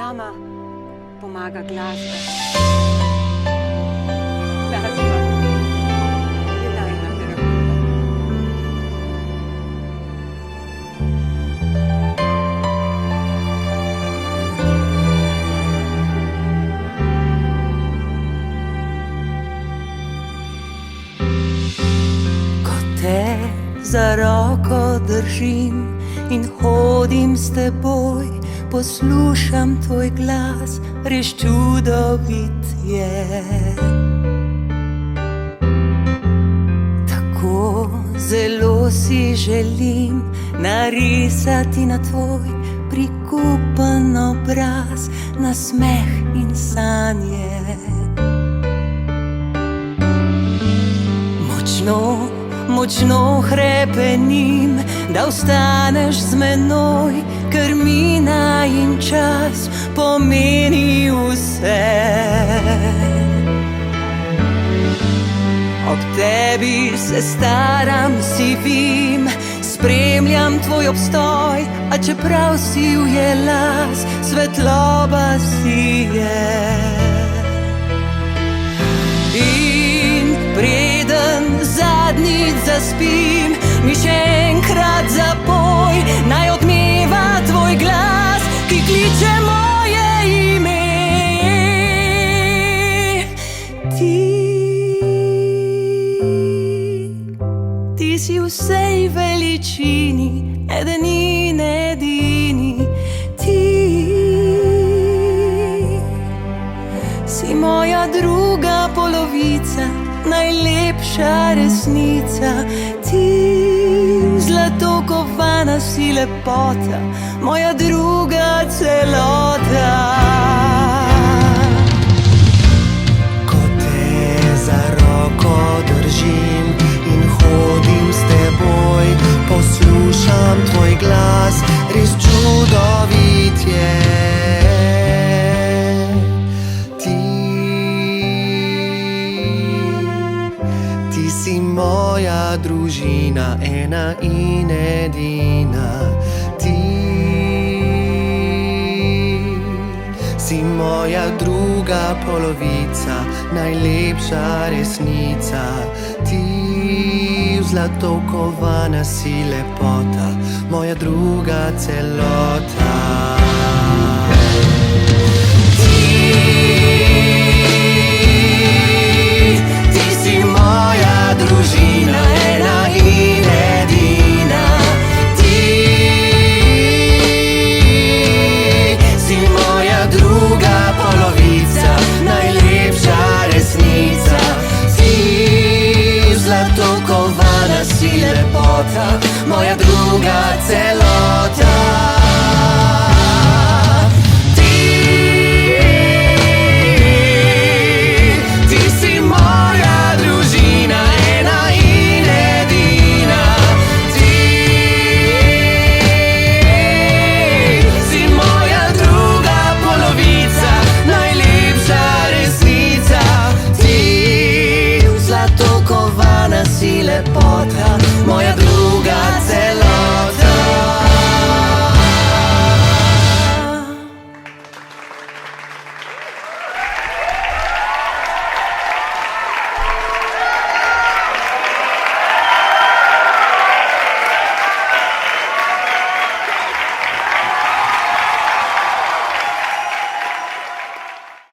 nama pomaga glasba. Glasba je najina terapija. Ko te za roko držim in hodim s teboj, poslušam tvoj glas, res čudovit je. Tako zelo si želim narisati na tvoj prikupen obraz nasmeh in sanje. Močno hrepenim, da ostaneš z menoj, ker mi najin čas pomeni vse. Ob tebi se staram, si vim, spremljam tvoj obstoj, a čeprav si ujelas, svetloba si je. In preden zadnjič zaspim, mi še enkrat zapoj, naj odmeva tvoj glas, ki kliče moje ime. Ti si v vsej veličini, eden in edini. Ti si moja druga polovica, najlepša resnica. Ti, zlato kovana, si lepota, moja druga celota. Ko te za roko držim in hodim s teboj, poslušam tvoj glas, res čudovit je. Ti si moja družina, ena in edina. Ti si moja druga polovica, najlepša resnica. Ti, v zlato kovana, si lepota, moja druga celota. Družina, ena in edina. Ti si moja druga polovica, najlepša resnica. Ti, zlato kovana, si lepota, moja druga celota.